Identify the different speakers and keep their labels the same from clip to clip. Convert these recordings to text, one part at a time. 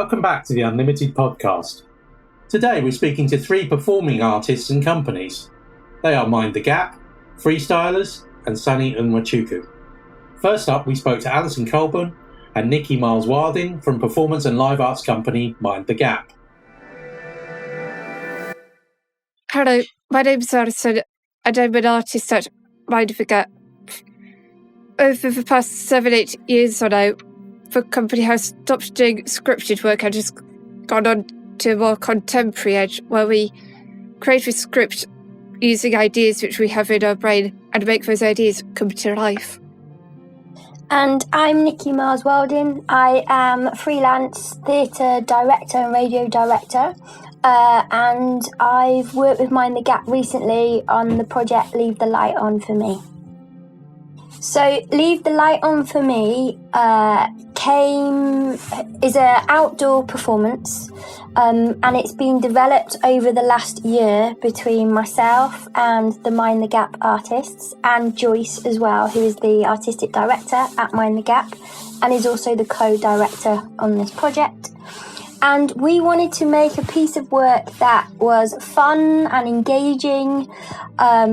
Speaker 1: Welcome back to the Unlimited podcast. Today we're speaking to 3 performing artists and companies. They are Mind the Gap, Freestylers, and Sunny and Watsoku. First up, we spoke to Alison Colburn and Nikki Miles Wilding from performance and live arts company Mind the Gap.
Speaker 2: Hello, my name's Alison and I'm an artist at Mind the Gap. Over the past 7-8 years or now, the company has stopped doing scripted work and just gone on to a more contemporary edge where we create a script using ideas which we have in our brain and make those ideas come to life.
Speaker 3: And I'm Nikki Miles Welding. I am freelance theatre director and radio director, and I've worked with Mind the Gap recently on the project Leave the Light On For Me. So Leave the Light On For Me is an outdoor performance, and it's been developed over the last year between myself and the Mind the Gap artists, and Joyce as well, who is the artistic director at Mind the Gap and is also the co-director on this project. And we wanted to make a piece of work that was fun and engaging, a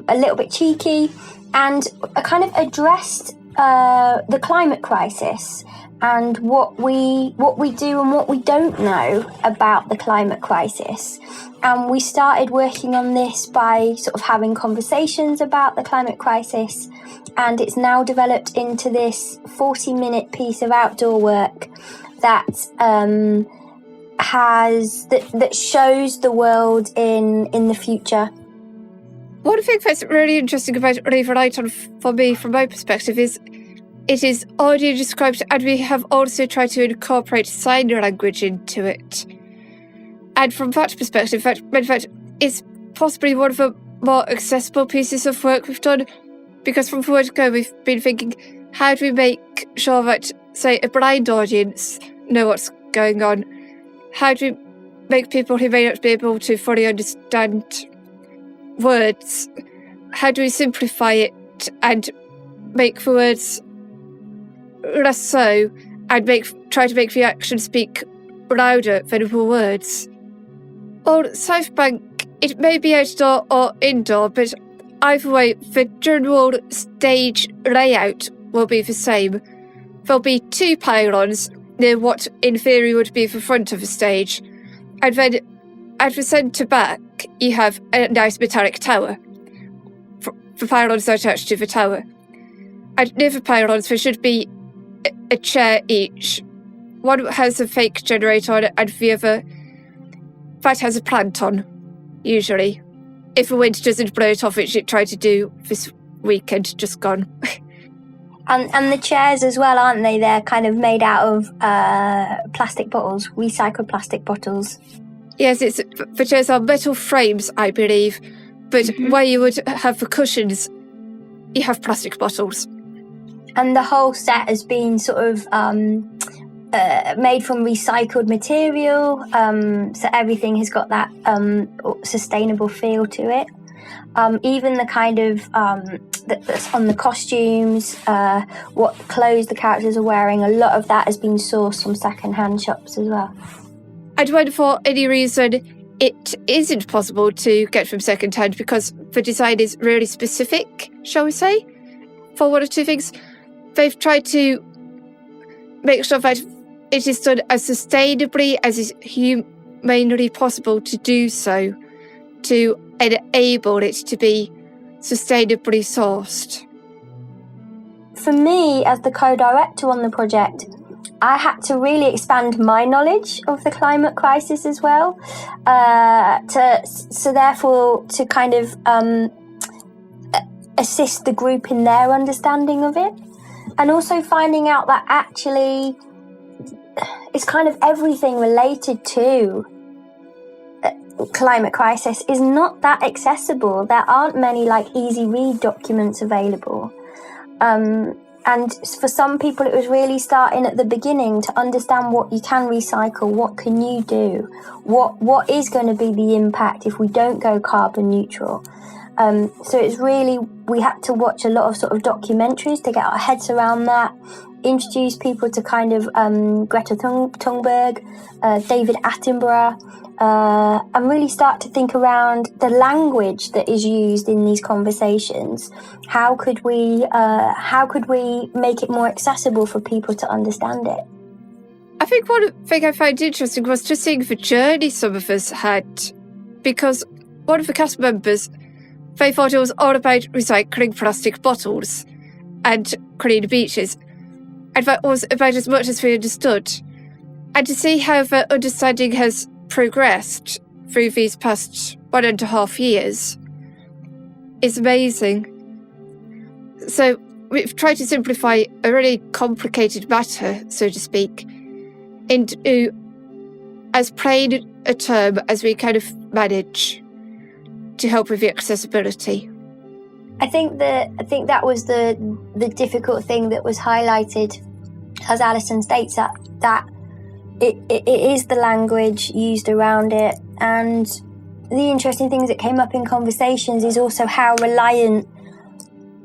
Speaker 3: little bit cheeky, and kind of addressed the climate crisis and what we do and what we don't know about the climate crisis. And we started working on this by sort of having conversations about the climate crisis, and it's now developed into this 40-minute piece of outdoor work that that shows the world in the future.
Speaker 2: One thing that's really interesting about Leave the Light On for me, from my perspective, is it is audio described, and we have also tried to incorporate sign language into it. And from that perspective, in fact, it's possibly one of the more accessible pieces of work we've done, because from the word go, we've been thinking, how do we make sure that, say, a blind audience know what's going on? How do we make people who may not be able to fully understand words, how do we simplify it and make the words less so, and try to make the action speak louder than the words? On South Bank, it may be outdoor or indoor, but either way, the general stage layout will be the same. There'll be 2 pylons near what in theory would be the front of the stage, and then at the centre back you have a nice metallic tower. The pylons are attached to the tower, and near the pylons there should be a chair each. One has a fake generator on it, and the other that has a plant on, usually. If the wind doesn't blow it off, which it tried to do this weekend just gone.
Speaker 3: And the chairs as well, aren't they? They're kind of made out of plastic bottles, recycled plastic bottles.
Speaker 2: Yes, the chairs are metal frames, I believe, but where you would have the cushions, you have plastic bottles.
Speaker 3: And the whole set has been sort of made from recycled material, so everything has got that sustainable feel to it. Even the kind of that's on the costumes, what clothes the characters are wearing, a lot of that has been sourced from second-hand shops as well.
Speaker 2: And when for any reason it isn't possible to get from second-hand because the design is really specific, shall we say, for one or two things, they've tried to make sure that it is done as sustainably as is humanly possible to do so, to enable it to be sustainably sourced.
Speaker 3: For me, as the co-director on the project, I had to really expand my knowledge of the climate crisis as well, therefore to kind of assist the group in their understanding of it, and also finding out that actually it's kind of everything related to climate crisis is not that accessible. There aren't many easy read documents available. And for some people, it was really starting at the beginning to understand what you can recycle, what can you do, what is going to be the impact if we don't go carbon neutral. So it's really, we had to watch a lot of sort of documentaries to get our heads around that, introduce people to kind of Greta Thunberg, David Attenborough, and really start to think around the language that is used in these conversations. How could we make it more accessible for people to understand it?
Speaker 2: I think one thing I found interesting was just seeing the journey some of us had, because one of the cast members, they thought it was all about recycling plastic bottles and clean beaches, and that was about as much as we understood. And to see how the understanding has progressed through these past 1.5 years is amazing. So we've tried to simplify a really complicated matter, so to speak, into as plain a term as we kind of manage to help with the accessibility.
Speaker 3: I think that was the difficult thing that was highlighted, as Alison states, that it is the language used around it. And the interesting things that came up in conversations is also how reliant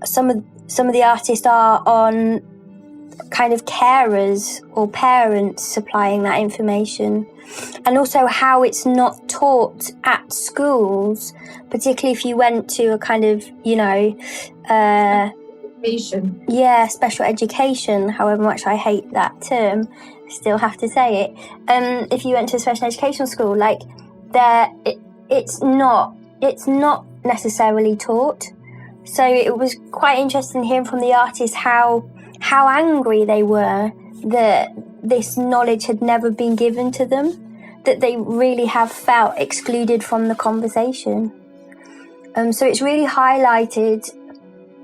Speaker 3: some of the artists are on kind of carers or parents supplying that information, and also how it's not taught at schools, particularly if you went to a kind of, special education, however much I hate that term, I still have to say it. If you went to a special education school, like it's not necessarily taught. So it was quite interesting hearing from the artists how angry they were that this knowledge had never been given to them, that they really have felt excluded from the conversation. So it's really highlighted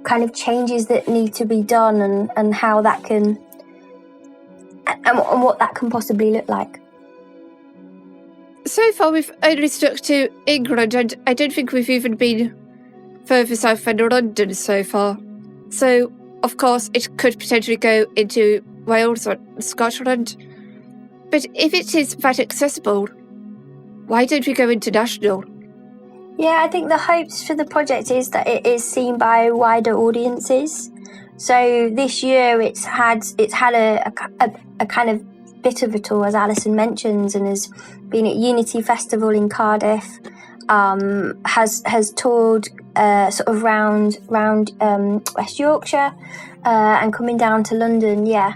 Speaker 3: kind of changes that need to be done and how that can, and what that can possibly look like.
Speaker 2: So far we've only stuck to England, and I don't think we've even been further south than London so far. So, of course, it could potentially go into Wales or Scotland. But if it is that accessible, why don't we go international?
Speaker 3: Yeah, I think the hopes for the project is that it is seen by wider audiences. So this year it's had a kind of bit of a tour, as Alison mentions, and has been at Unity Festival in Cardiff, has toured sort of round West Yorkshire and coming down to London, yeah.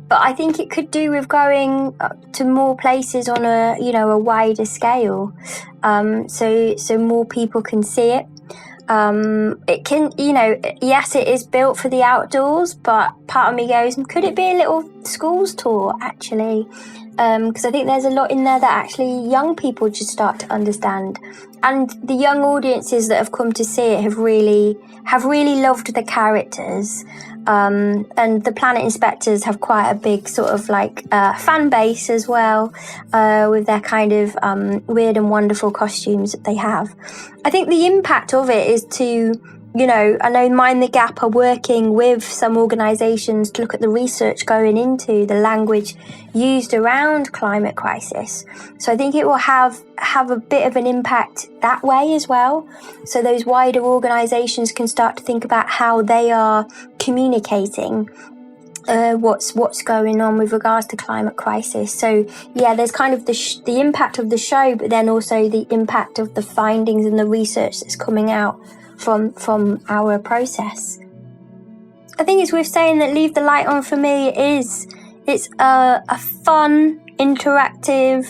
Speaker 3: But I think it could do with going to more places on a wider scale, so more people can see it. It can, yes, it is built for the outdoors, but part of me goes, could it be a little schools tour actually? Because I think there's a lot in there that actually young people should start to understand, and the young audiences that have come to see it have really loved the characters. And the Planet Inspectors have quite a big sort of fan base as well, with their kind of weird and wonderful costumes that they have. I think the impact of it is to, I know Mind the Gap are working with some organisations to look at the research going into the language used around climate crisis. So I think it will have a bit of an impact that way as well. So those wider organisations can start to think about how they are communicating what's going on with regards to climate crisis. So yeah, there's kind of the impact of the show, but then also the impact of the findings and the research that's coming out from our process. I think it's worth saying that Leave the Light On for me it's a fun, interactive,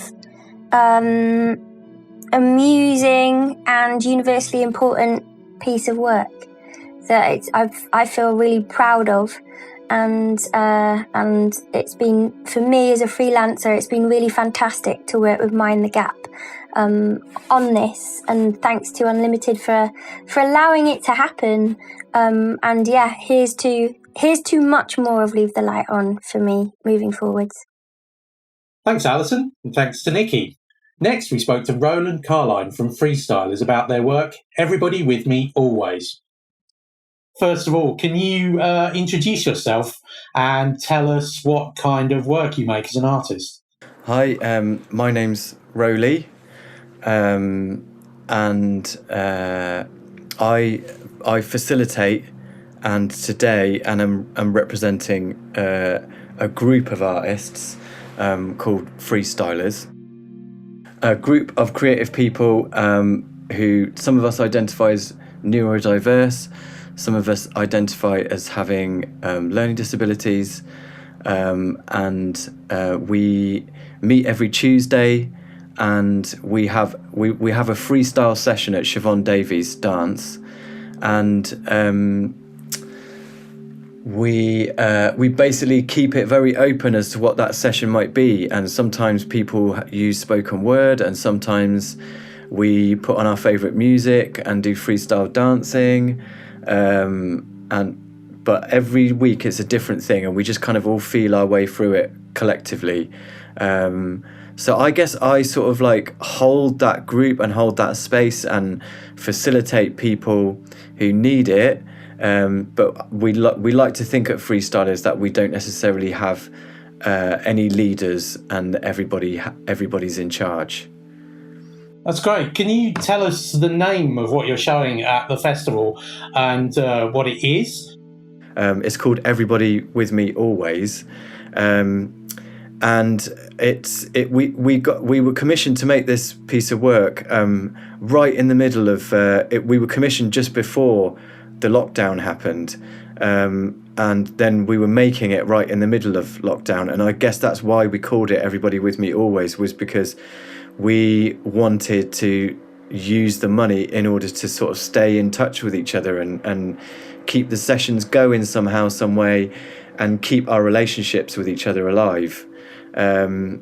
Speaker 3: amusing and universally important piece of work that I feel really proud of, and it's been, for me as a freelancer, it's been really fantastic to work with Mind the Gap on this, and thanks to Unlimited for allowing it to happen. And yeah, here's to much more of Leave the Light On for me moving forwards.
Speaker 1: Thanks, Alison, and thanks to Nikki. Next, we spoke to Roland Carline from Freestylers about their work, Everybody With Me Always. First of all, can you introduce yourself and tell us what kind of work you make as an artist?
Speaker 4: Hi, my name's Rowley, and I facilitate, and today I'm representing a group of artists called Freestylers, a group of creative people who some of us identify as neurodiverse, some of us identify as having learning disabilities, and we meet every Tuesday, and we have a freestyle session at Siobhan Davies' dance, and we basically keep it very open as to what that session might be, and sometimes people use spoken word, and sometimes we put on our favourite music and do freestyle dancing, but every week it's a different thing, and we just kind of all feel our way through it collectively. So I guess I sort of like hold that group and hold that space and facilitate people who need it. But we like to think at Freestylers that we don't necessarily have any leaders, and everybody's in charge.
Speaker 1: That's great. Can you tell us the name of what you're showing at the festival and what it is?
Speaker 4: It's called Everybody With Me Always, and we were commissioned to make this piece of work right in the middle of it. We were commissioned just before the lockdown happened, and then we were making it right in the middle of lockdown, and I guess that's why we called it Everybody With Me Always, was because we wanted to use the money in order to sort of stay in touch with each other and keep the sessions going somehow, some way, and keep our relationships with each other alive. And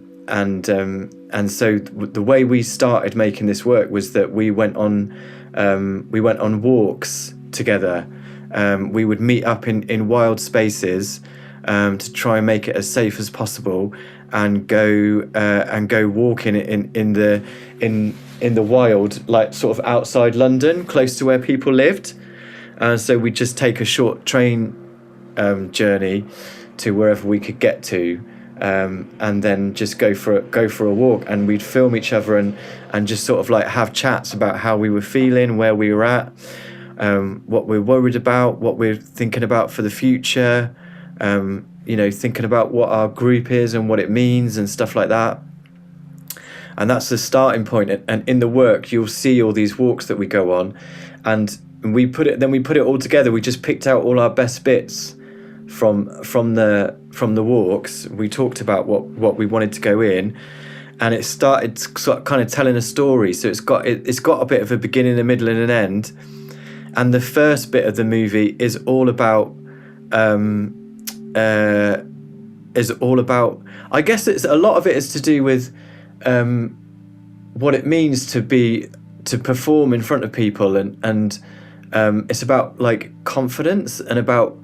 Speaker 4: so the way we started making this work was that we went on walks together. We would meet up in wild spaces to try and make it as safe as possible, and go walking in the wild, like sort of outside London, close to where people lived. So we'd just take a short train journey to wherever we could get to, and then just go for a walk, and we'd film each other and just sort of like have chats about how we were feeling, where we were at, what we're worried about, what we're thinking about for the future, thinking about what our group is and what it means and stuff like that. And that's the starting point. And in the work, you'll see all these walks that we go on, and we put it all together. We just picked out all our best bits from the walks. We talked about what we wanted to go in, and it started sort of kind of telling a story. So it's got a bit of a beginning, a middle, and an end. And the first bit of the movie is all about I guess it's a lot of it is to do with what it means to perform in front of people, and it's about like confidence, and about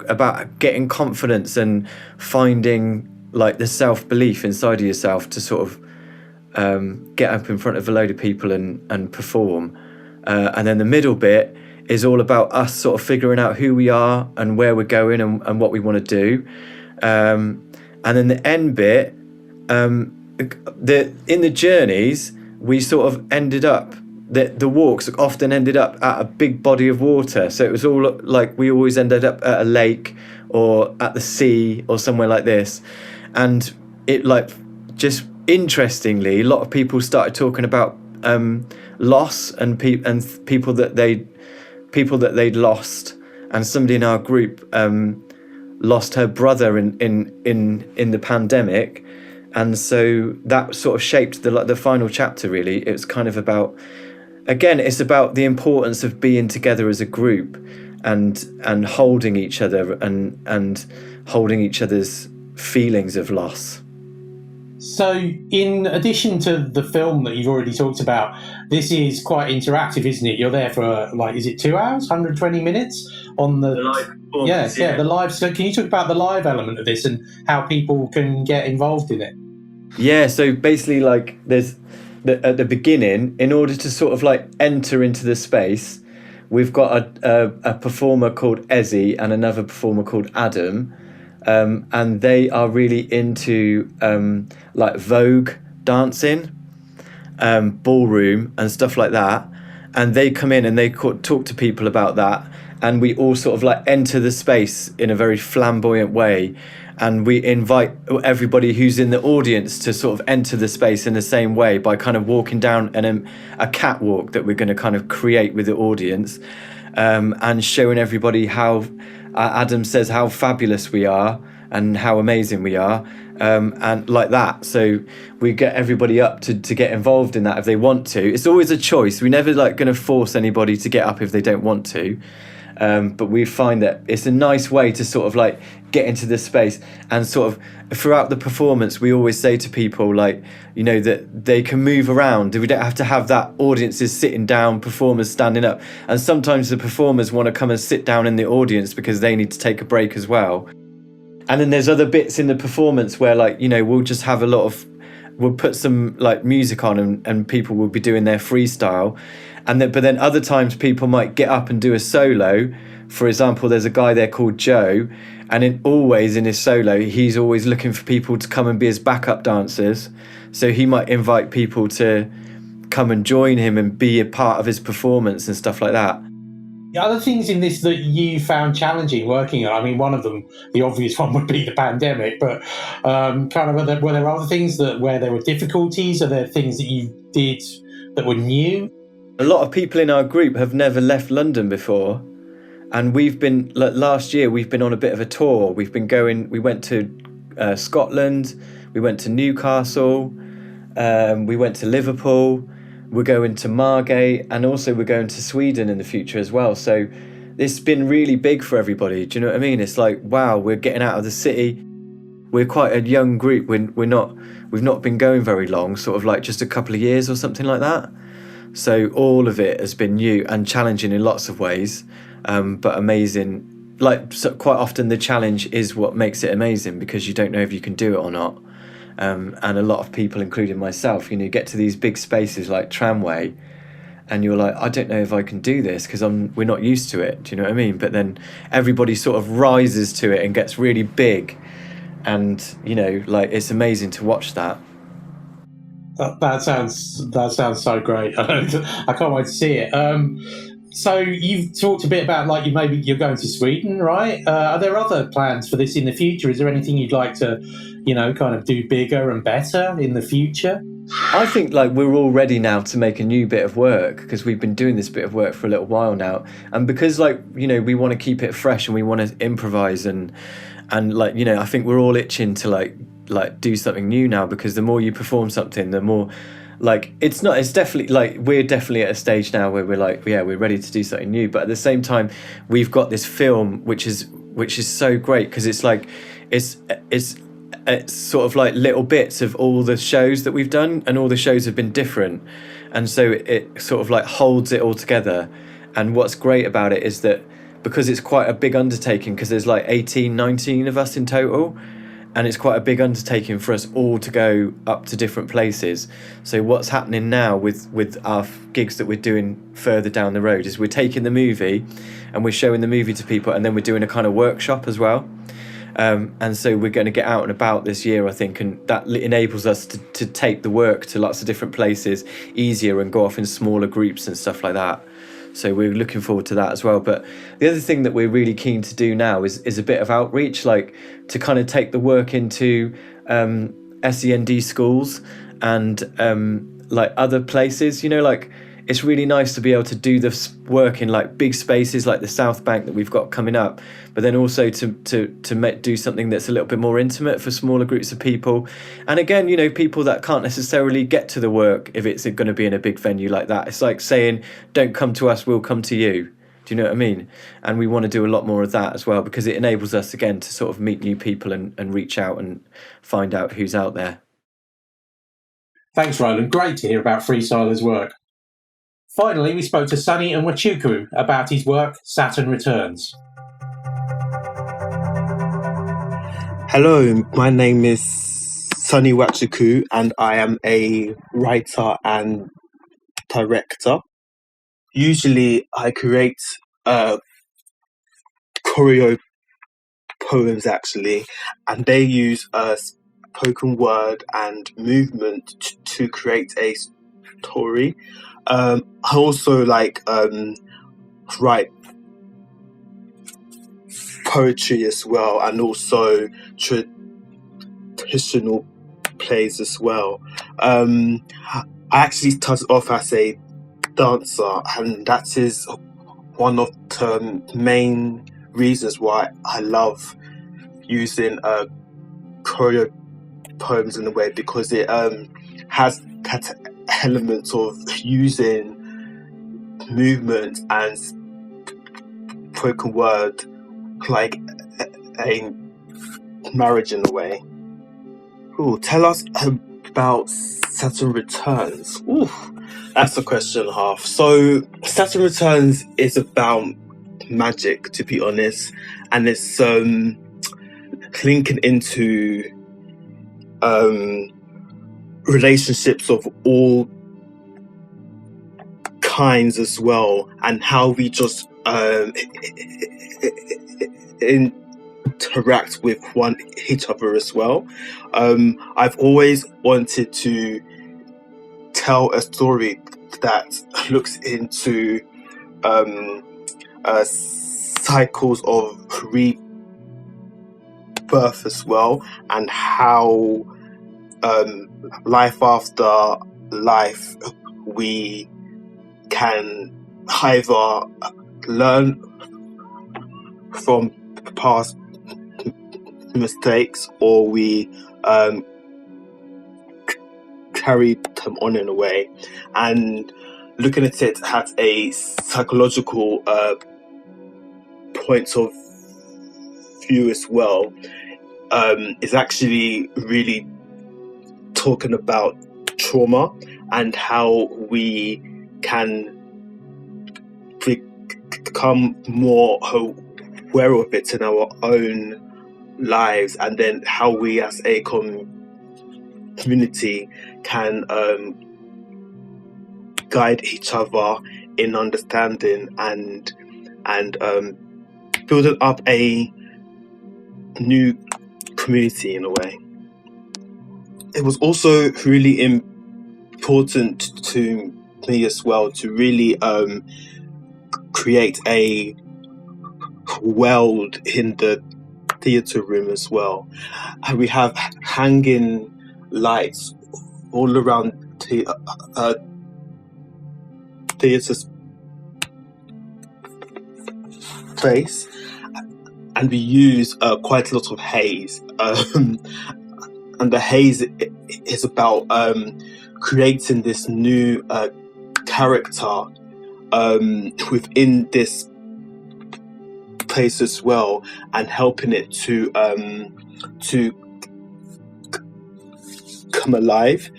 Speaker 4: about getting confidence and finding like the self-belief inside of yourself to sort of get up in front of a load of people and perform. And then the middle bit is all about us sort of figuring out who we are and where we're going and what we want to do. And then the end bit, in the journeys, we sort of ended up, the walks often ended up at a big body of water. So it was all like, we always ended up at a lake or at the sea or somewhere like this. And it like, just interestingly, a lot of people started talking about loss and people that they'd lost, and somebody in our group lost her brother in the pandemic, and so that sort of shaped the final chapter. Really, it's kind of about, again, it's about the importance of being together as a group and holding each other and holding each other's feelings of loss.
Speaker 1: So in addition to the film that you've already talked about, this is quite interactive, isn't it? You're there for is it 2 hours, 120 minutes on the live performance? Yeah, the live. So can you talk about the live element of this and how people can get involved in it?
Speaker 4: Yeah, so basically like there's at the beginning, in order to sort of like enter into the space, we've got a performer called Ezzy and another performer called Adam. And they are really into like Vogue dancing, ballroom and stuff like that. and they come in and they talk to people about that, and we all sort of like enter the space in a very flamboyant way, and we invite everybody who's in the audience to sort of enter the space in the same way by kind of walking down a catwalk that we're going to kind of create with the audience, and showing everybody how Adam says how fabulous we are and how amazing we are, and like that. So we get everybody up to get involved in that if they want to. It's always a choice. We're never like going to force anybody to get up if they don't want to. But we find that it's a nice way to sort of like get into this space, and sort of throughout the performance we always say to people, like, you know, that they can move around. We don't have to have that audiences sitting down, performers standing up, and sometimes the performers want to come and sit down in the audience because they need to take a break as well. And then there's other bits in the performance where, like, you know, we'll put some like music on, and people will be doing their freestyle. But then other times people might get up and do a solo. For example, there's a guy there called Joe, and always in his solo, he's always looking for people to come and be his backup dancers. So he might invite people to come and join him and be a part of his performance and stuff like that.
Speaker 1: The other things in this that you found challenging working on, I mean, one of them, the obvious one, would be the pandemic, but were there other things where there were difficulties? Are there things that you did that were new?
Speaker 4: A lot of people in our group have never left London before, and we've been, like, last year we've been on a bit of a tour. We went to Scotland, we went to Newcastle, we went to Liverpool, we're going to Margate, and also we're going to Sweden in the future as well. So it's been really big for everybody. Do you know what I mean? It's like, wow, we're getting out of the city. We're quite a young group. We've not been going very long, sort of like just a couple of years or something like that. So all of it has been new and challenging in lots of ways, but amazing. Like, so quite often the challenge is what makes it amazing, because you don't know if you can do it or not. And a lot of people, including myself, you know, get to these big spaces like Tramway, and you're like, I don't know if I can do this because we're not used to it. Do you know what I mean? But then everybody sort of rises to it and gets really big, and, you know, like, it's amazing to watch that.
Speaker 1: That sounds so great. I can't wait to see it. So you've talked a bit about, like, you're going to Sweden, right? Are there other plans for this in the future? Is there anything you'd like to, you know, kind of do bigger and better in the future?
Speaker 4: I think, like, we're all ready now to make a new bit of work, because we've been doing this bit of work for a little while now, and because, like, you know, we want to keep it fresh and we want to improvise, and like, you know, I think we're all itching to like do something new now, because the more you perform something, the more, like, it's definitely, like, we're definitely at a stage now where we're like, yeah, we're ready to do something new. But at the same time, we've got this film which is so great, because it's like it's sort of like little bits of all the shows that we've done, and all the shows have been different, and so it sort of like holds it all together. And what's great about it is that, because it's quite a big undertaking, because there's like 19 of us in total, and it's quite a big undertaking for us all to go up to different places. So what's happening now with our gigs that we're doing further down the road is we're taking the movie and we're showing the movie to people, and then we're doing a kind of workshop as well. And so we're going to get out and about this year, I think, and that enables us to take the work to lots of different places easier and go off in smaller groups and stuff like that. So we're looking forward to that as well. But the other thing that we're really keen to do now is a bit of outreach, like to kind of take the work into SEND schools and like other places, you know, like, it's really nice to be able to do this work in like big spaces like the South Bank that we've got coming up, but then also to do something that's a little bit more intimate for smaller groups of people. And again, you know, people that can't necessarily get to the work if it's going to be in a big venue like that. It's like saying, don't come to us, we'll come to you. Do you know what I mean? And we want to do a lot more of that as well, because it enables us again to sort of meet new people and reach out and find out who's out there.
Speaker 1: Thanks, Roland. Great to hear about Freestylers' work. Finally, we spoke to Sunny and Watsoku about his work, Saturn Returns.
Speaker 5: Hello, my name is Sunny Watsoku, and I am a writer and director. Usually I create choreo poems, actually, and they use spoken word and movement to create a story. I also write poetry as well, and also traditional plays as well. I actually started off as a dancer, and that is one of the main reasons why I love using choreo poems in a way, because it has that element of using movement and spoken word like a marriage in a way. Ooh, tell us about Saturn Returns. Ooh, that's a question and a half. So Saturn Returns is about magic, to be honest, and it's linking into relationships of all kinds as well, and how we just interact with each other as well. I've always wanted to tell a story that looks into cycles of rebirth as well, and how life after life we can either learn from past mistakes, or we carry them on in a way. And looking at it at a psychological point of view as well, is actually really talking about trauma and how we can become more aware of it in our own lives, and then how we as a community can guide each other in understanding and building up a new community in a way. It was also really important to me as well to really create a world in the theatre room as well. And we have hanging lights all around the theatre space, and we use quite a lot of haze. And the haze is about creating this new character within this place as well, and helping it to come alive.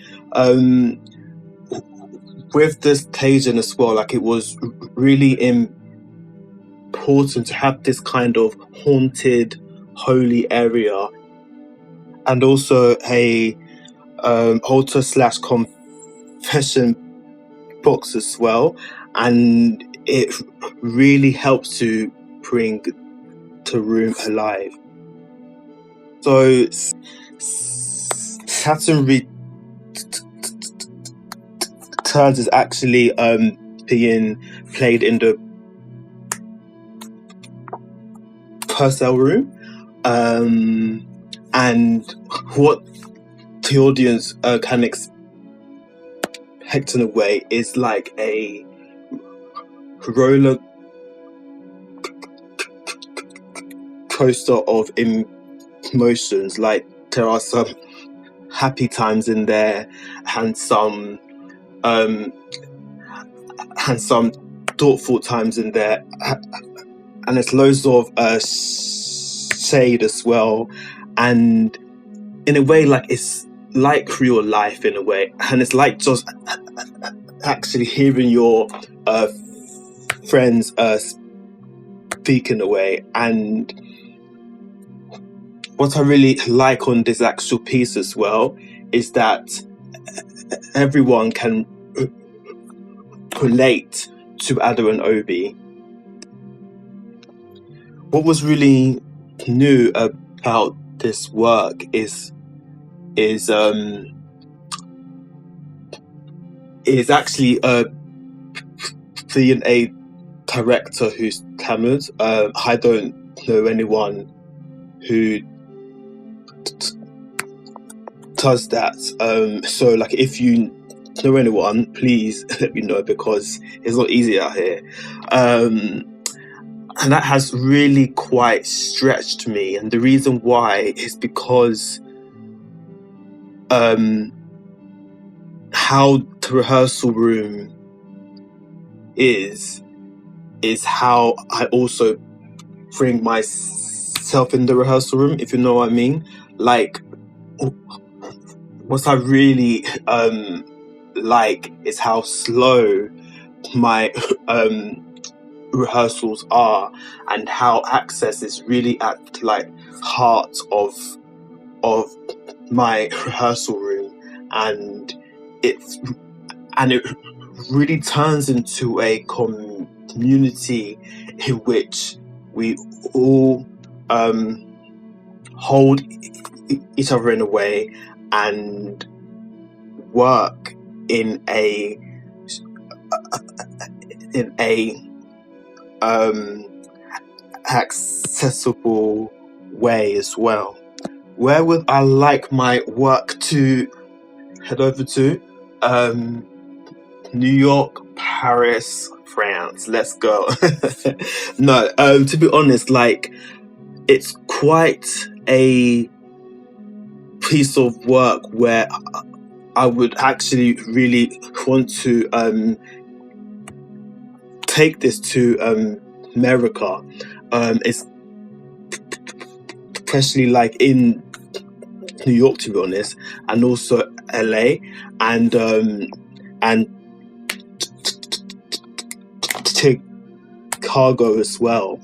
Speaker 5: With this staging as well, like, it was really important to have this kind of haunted, holy area, and also a altar / confession box as well, and it really helps to bring the room alive. So Saturn Returns is actually being played in the Purcell room, and what the audience can expect in a way is like a roller coaster of emotions. Like, there are some happy times in there, and some thoughtful times in there, and there's loads of shade as well, and in a way, like, it's like real life in a way, and it's like just actually hearing your friends speak in a way. And what I really like on this actual piece as well is that everyone can relate to Ada and Obi. What was really new about this work is actually being a director who's talented, I don't know anyone who does that. So like, if you know anyone, please let me know, because it's not easy out here. And that has really quite stretched me. And the reason why is because how the rehearsal room is how I also bring myself in the rehearsal room, if you know what I mean. Like, what I really like is how slow my rehearsals are, and how access is really at like heart of my rehearsal room, and it really turns into a community in which we all hold each other in a way and work in a accessible way as well. Where would I like my work to head over to? New York, Paris, France. Let's go. No, to be honest, like, it's quite a piece of work where I would actually really want to take this to America, especially like in New York, to be honest, and also LA, and Chicago as well.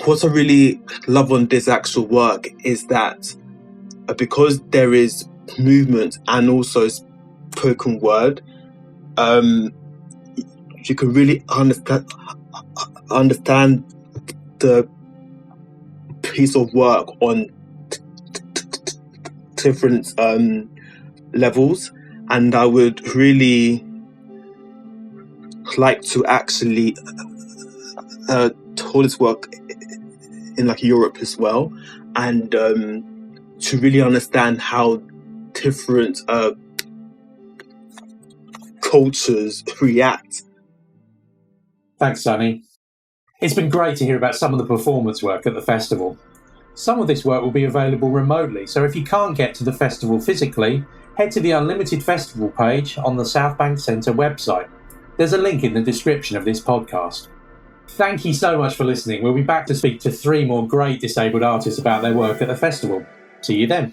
Speaker 5: What I really love on this actual work is that because there is movement and also spoken word, you can really understand the piece of work on different levels, and I would really like to actually tour this work in like Europe as well, and to really understand how different cultures react.
Speaker 1: Thanks, Sunny. It's been great to hear about some of the performance work at the festival. Some of this work will be available remotely, so if you can't get to the festival physically, head to the Unlimited Festival page on the South Bank Centre website. There's a link in the description of this podcast. Thank you so much for listening. We'll be back to speak to 3 more great disabled artists about their work at the festival. See you then.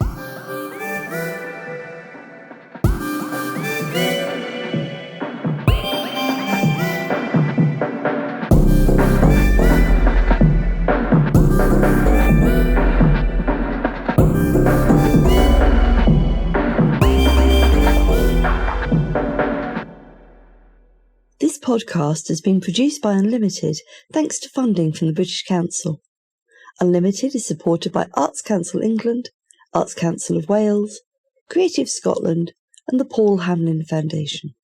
Speaker 6: This podcast has been produced by Unlimited thanks to funding from the British Council. Unlimited is supported by Arts Council England, Arts Council of Wales, Creative Scotland and the Paul Hamlyn Foundation.